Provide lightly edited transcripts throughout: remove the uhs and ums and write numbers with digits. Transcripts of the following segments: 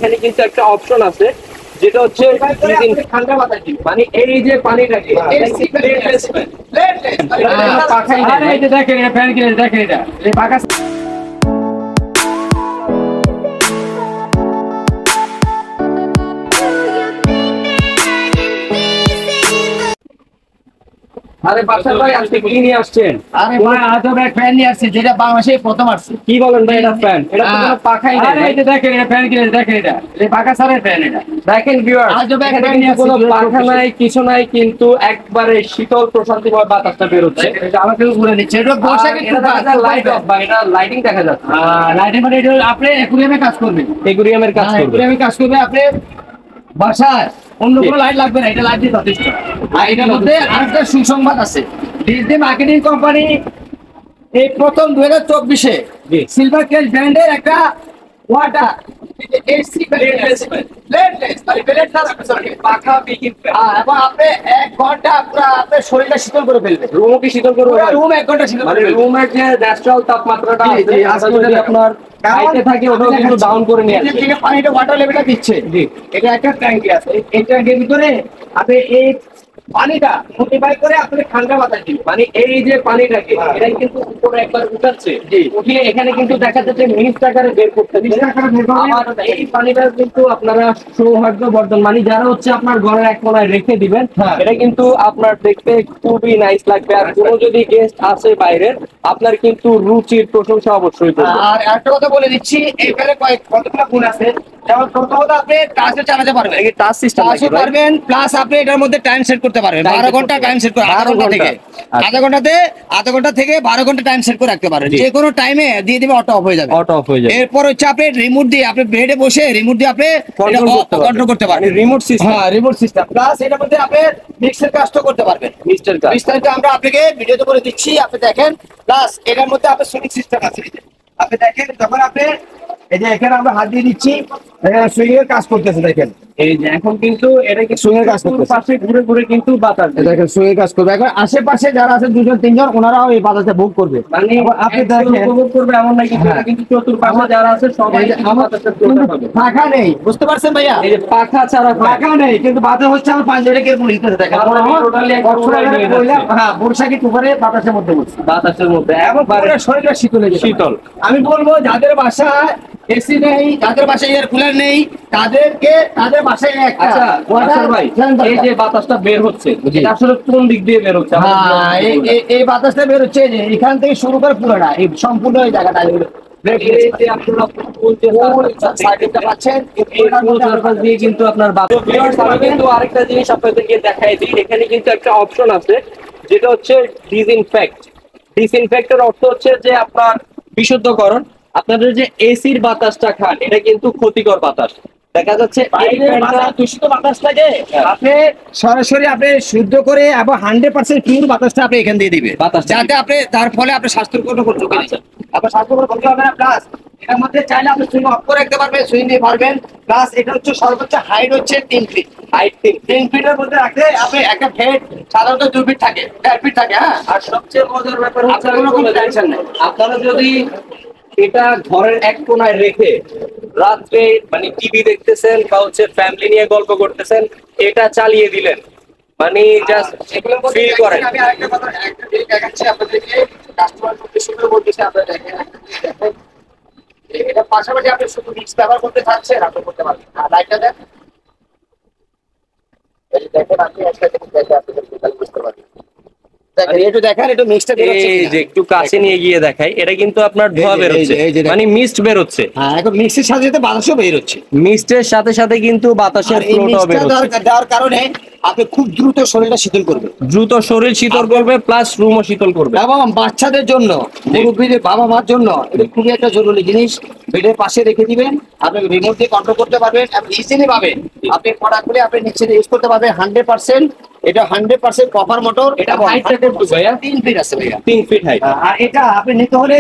এখানে কিন্তু একটা অপশন আছে যেটা হচ্ছে ঠান্ডা বাতাস দিবে, মানে এই যে পানিটাকে দেখেন ফ্যান কিনে দেখেন এটা পাকা। আরে বাসার ভাই আজকে কি নিয়ে আসছেন? আরে ভাই আজব এক ফ্যান নিয়ে আসছে যেটা বাংলাদেশে প্রথম আসছে। কি বলেন ভাই, এটা ফ্যান, এটা তো কোনো পাখাই না। আরে এটা দেখেন এটা ফ্যান কিনে দেখেন এটা পাকা সারের ফ্যান এটা দেখেন ভিউয়ার্স, আজব এক এখানে ফ্যান নিয়ে কিন্তু কোনো আসছে, পাখা নাই কিছু নাই, কিন্তু একবারে শীতল প্রশান্তিময় বাতাসটা বের হচ্ছে। এটা আমাকে ঘুরে নিচ্ছে। এটা বর্ষাকে লাইট অফ বা এটা লাইটিং দেখা যাচ্ছে। লাইটের মানে এটা আপনি অ্যাকুরিয়ামে কাজ করবেন, একুরিয়ামের কাজ করবে। অ্যাকুরিয়ামে কাজ করবে আপনি বাসায় অন্য কোনো লাইট লাগবে না, এটা লাইট দিয়ে যথেষ্ট। আর এটার মধ্যে আরেকটা সুসংবাদ আছে, ডিজনি মার্কেটিং কোম্পানি এই প্রথম 2024-এ সিলভার ক্যাশ ব্র্যান্ডের একটা ওয়াটার এসি প্লেটলেস মানে প্লেট না পাখা বিকিং এবং আপনি 1 ঘন্টা পুরো আপনার শরীরটা শীতল করে ফেলবে। রুমও কি শীতল করবে? রুম 1 ঘন্টা শীতল মানে করে রুমের যে ন্যাচারাল তাপমাত্রাটা জি, জি, আছে যদি আপনার হাইতে থাকে ওটাও কিন্তু ডাউন করে নিয়ে আসে। থেকে পানিটা ওয়াটার লেভেলটা দিচ্ছে। জি, এটা একটা ট্যাঙ্কি আছে, এই ট্যাঙ্কের ভিতরে আপনি এই পানিটা মডিফাই করে আপনি ঠান্ডা বাতাস দিবেন। মানে এই যে পানিটাকে এটাই কিন্তু উপরে একবার উঠাচ্ছে, উঠিয়ে এখানে কিন্তু দেখা যাচ্ছে মিনিট আকারে বের করতে দিচ্ছে। আবার এই পানিটা কিন্তু আপনারা সৌভাগ্যবর্ধন, মানে যারা হচ্ছে আপনার ঘরের এক কোনায় রেখে দিবেন, এটা কিন্তু আপনার দেখতে খুবই নাইস লাগবে। আর কোনো যদি গেস্ট আসে বাইরের, আপনার কিন্তু রুচির প্রশংসা অবশ্যই করবে। আর একটা কথা বলে দিচ্ছি, এখানে কতগুলো গুণ আছে। যেমন প্রথমত আপনি টাচে চালাতে পারবেন, এই টাচ সিস্টেম পারবেন, প্লাস আপনি এটার মধ্যে টাইম সেট করতে পারবেন। 12 ঘন্টা টাইম সেট করে, আধা ঘন্টা থেকে 12 ঘন্টা টাইম সেট করে রাখতে পারবেন। যে কোনো টাইমে দিয়ে দিবে, অটো অফ হয়ে যাবে। এরপর হচ্ছে আপনি রিমোট দিয়ে আপনি বেডে বসে রিমোট দিয়ে আপনি কন্ট্রোল করতে পারবেন। রিমোট সিস্টেম, হ্যাঁ রিমোট সিস্টেম। প্লাস এটার মধ্যে আপনি মিক্সের কাজটা করতে পারবেন। বিস্তারিত আমরা আপনাকে ভিডিওতে করে দিচ্ছি, আপনি দেখেন। প্লাস এটার মধ্যে আপনার সুইং সিস্টেম আছে, আপনি দেখেন যখন আপনি এই যে এখানে আমরা হাত দিয়ে দিচ্ছি, সুইং এর কাজ করতেছে। দেখেন এই যে এখন কিন্তু এটা কি সুইং এর কাজ করতেছে, পাশে ঘুরে ঘুরে কিন্তু বাতাস দেখেন সুইং এর কাজ করবে। এখন আশেপাশে যারা আছে 2-3 জন, ওনারাও এই বাতাসে ভোগ করবে। মানে আপনি দেখেন উপভোগ করবে এমন না, কিন্তু চতুর্পাশে যারা আছে সবাই পাখা নেই, বুঝতে পারছেন ভাইয়া? এই যে পাখা ছাড়া পাখা নেই, কিন্তু বাতাস হচ্ছে আমার পাঞ্জাবে কেমন হিটেছে। দেখেন হ্যাঁ বর্ষাকে উপরে বাতাসের মধ্যে বলছি, বাতাসের মধ্যে এবং পুরো শরীরটা শীতল হয়ে শীতল। আমি বলবো যাদের বাসায় এসি নেই, যাদের বাসায় এয়ার কুলার নেই, তাদের বাসায় একটা ভাই এই যে বাতাসটা বের হচ্ছে, এটা আসলে কোন দিক দিয়ে বের হচ্ছে? এই বাতাসটা বের হচ্ছে যে এখান থেকে শুরু করে পুরোটা এই সম্পূর্ণ এই জায়গাটা কিন্তু আপনার কিন্তু আরেকটা জিনিস আপনাদেরকে দেখাই দিই, এখানে কিন্তু একটা অপশন আছে যেটা হচ্ছে ডিসইনফেক্ট। ডিসইনফেক্টের অর্থ হচ্ছে যে আপনার বিশুদ্ধকরণ। আপনাদের যে এসির বাতাসটা খান, এটা কিন্তু ক্ষতিকর বাতাস। দেখা যাচ্ছে দূষিত বাতাসটাকে আপনি সরাসরি আপনি শুদ্ধ করে এবং 100% পিওর বাতাসটা আপনি এখান দিয়ে দিবে, যাতে আপনি তার ফলে আপনি স্বাস্থ্যের কোনো ঝুঁকি নেই। আপনার স্বাস্থ্য কোনো ক্ষতি হবে না। প্লাস এটার মধ্যে চাইলে আপনি সুইং অফ করে রাখতে পারবেন, সুইং দিয়ে পারবেন। প্লাস এটা হচ্ছে সর্বোচ্চ হাইট হচ্ছে 3 ফিট। হাইট 3 ফিটের মধ্যে রাখলে আপনি একটা ফেট সাধারণত 2 ফিট থাকে, 4 ফিট থাকে। হ্যাঁ, আর সবচেয়ে মজার ব্যাপার হচ্ছে আপনার কোনো টেনশন নেই। আপনারা যদি এটা ঘরের এক কোনায় রেখে রাত্রে মানে টিভি দেখতেছেন বা হচ্ছে ফ্যামিলি নিয়ে গল্প করতেছেন, এটা চালিয়ে দিলেন, মানে জাস্ট ফিল করেন। আমি আরেকটা কথা একটা জিনিস দেখাচ্ছি আপনাদেরকে, কাস্টমার করতে শুরু করতেছে। আপনারা দেখেন এটা পাশাপাশি আপনি শুধু মিক্স ব্যবহার করতে চাচ্ছেন, আপনি করতে পারবেন। লাইটটা দেন, এই দেখেন আপনি একটা জিনিস দেখে আপনি বুঝতে পারবেন। একটু কাছে নিয়ে গিয়ে দেখাই, এটা কিন্তু আপনার ধোঁয়া বের হচ্ছে, মানে মিস্ট বের হচ্ছে। হ্যাঁ, এখন মিক্সের সাথে সাথে বাতাসও বের হচ্ছে। মিস্টের সাথে সাথে কিন্তু বাতাসের ফ্লোটাও বের হচ্ছে। দেওয়ার কারণে আপনি খুব দ্রুত শরীরটা শীতল করবে, দ্রুত শরীর শীতল করবে, প্লাস রুমও শীতল করবে। এবং বাচ্চাদের জন্য, মুরব্বীদের বাবা মার জন্য এটা খুবই একটা জরুরি জিনিস। বেডের পাশে রেখে দিবেন, আপনি রিমোট দিয়ে কন্ট্রোল করতে পারবেন, আপনি ইজিলি পাবেন। আপনি প্রোডাক্ট গুলো আপনি নিচে ইউজ করতে পারবেন 100%। এটা 100% কপার মোটর। এটা হাইটটা কত ভাইয়া? 3 ফিট আছে ভাইয়া, 3 ফিট হাইট। আর এটা আপনি নিতে হলে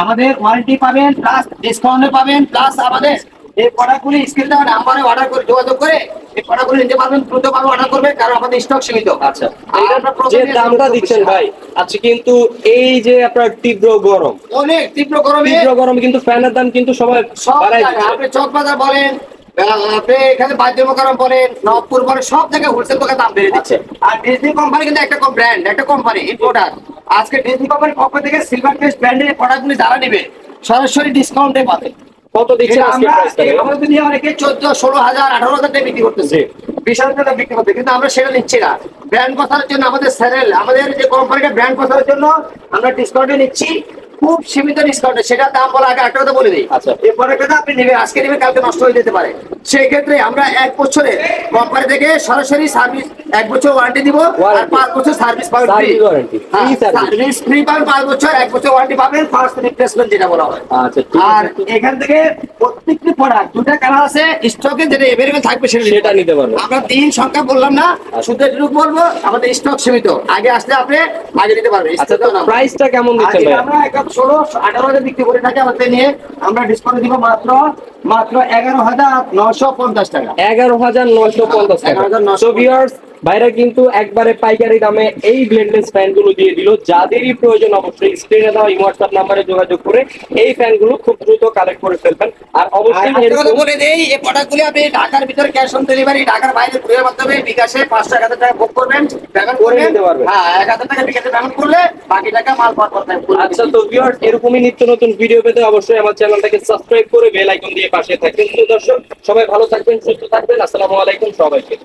আমাদের ওয়ারেন্টি পাবেন, প্লাস ডিসকাউন্টে পাবেন। প্লাস আমাদের এই প্রোডাক্টগুলি স্ক্রিন দেওয়া নাম্বারে অর্ডার করে যোগাযোগ করে এই প্রোডাক্টগুলি নিতে পারবেন। দ্রুতভাবে অর্ডার করবেন, কারণ আমাদের স্টক সীমিত। আচ্ছা, যে দামটা দিচ্ছেন ভাই, আচ্ছা, কিন্তু এই যে আপনার তীব্র গরম, অনেক তীব্র গরমে কিন্তু ফ্যানের দাম কিন্তু সবাই বাড়ায় দিচ্ছে। আপনি চকবাজার বলেন, আপনি এখানে বাদ্যমকরণ বলেন, নবপুর বলেন, সব জায়গায় হোলসেল দোকানে দাম বেড়ে দিচ্ছে। আর ডিজনি কোম্পানি কিন্তু একটা ব্র্যান্ড, একটা কোম্পানি ইম্পোর্টার। আজকে ডিজনি কোম্পানির পক্ষ থেকে সিলভার টেস্ট ব্র্যান্ডের প্রোডাক্টগুলি যারা নেবে সরাসরি ডিসকাউন্টে পাবে। কত দিচ্ছেন আজকে আমরা প্রাইসটা? এই আমাদের নিয়ে অনেকে 14, 16,000, 18,000 টাকা বিক্রি করতেছে, 20,000 টাকা বিক্রি করতে, কিন্তু আমরা সেটা নিচ্ছি না। ব্র্যান্ড প্রচারের জন্য আমাদের চ্যানেল, আমাদের যে কোম্পানিটা ব্র্যান্ড প্রচারের জন্য আমরা ডিসকাউন্টে নিচ্ছি, খুব সীমিত ডিসকাউন্টে। সেটা দাম বলা আগে একটা কথা বলে দিই। আচ্ছা। এই প্রোডাক্টটা আপনি নেবেন, আজকে নেবেন, কালকে নষ্ট হয়ে যেতে পারে। সেই ক্ষেত্রে আমরা 1 বছরে কোম্পানি থেকে সরাসরি সার্ভিস, 1 বছর ওয়ারেন্টি দিব, আর Warranty। 5 বছর সার্ভিস পাবেন free. Service warranty, free service। Service free পাবেন 5 বছর, 1 বছর ওয়ারেন্টি পাবেন, ফার্স্ট রিপ্লেসমেন্ট যেটা বলা হয়। আচ্ছা, ঠিক আর আছে। এখান থেকে প্রত্যেকটি প্রোডাক্ট দুটা কালার আছে স্টকে, যেটা এভেলেবেল থাকবে সেটা নিতে পারবেন। আমরা দিন সংখ্যা বললাম না, শুধু এটুকু বলবো, আমাদের স্টক সীমিত। আগে আসলে আপনি আগে নিতে পারবেন। আচ্ছা, তো প্রাইসটা কেমন দিচ্ছেন আজকে ভাই? আমরা একদম 16-18,000 বিক্রি করে থাকি, আমাদের নিয়ে আমরা ডিসকাউন্ট দিব মাত্র 11,950 টাকা। 11,950 টাকা। 11,950 So viewers, ভাইরা কিন্তু একবারে পাইকারি দামে এই ব্লেডলেস ফ্যান গুলো দিয়ে দিল। যাদেরই প্রয়োজন অবশ্যই স্ক্রিনে দেওয়া এই হোয়াটসঅ্যাপ নাম্বারে যোগাযোগ করে এই ফ্যান গুলো খুব দ্রুত কালেক্ট করে ফেলবেন। আর অবশ্যই একটা কথা এরকম বলে দেই, এই প্রোডাক্টগুলি আপনি ঢাকার ভিতরে ক্যাশ অন ডেলিভারি, ঢাকার বাইরে কুরিয়ার মাধ্যমে বিকাশে 500-1000 টাকা বুক করবেন, পেমেন্ট করে করবেন। নিতে পারবেন। হ্যাঁ, 1000 টাকা বিকাশে পেমেন্ট করলে বাকি টাকা মাল পাওয়ার পর থাকবে। আচ্ছা, তো ভিউয়ার্স, এরকমই নিত্য নতুন ভিডিও পেতে অবশ্যই আমার চ্যানেলটাকে সাবস্ক্রাইব করে বেল আইকন দিয়ে পাশে থাকবেন। তো দর্শক, সবাই ভালো থাকবেন, সুস্থ থাকবেন। আসসালামু আলাইকুম সবাইকে।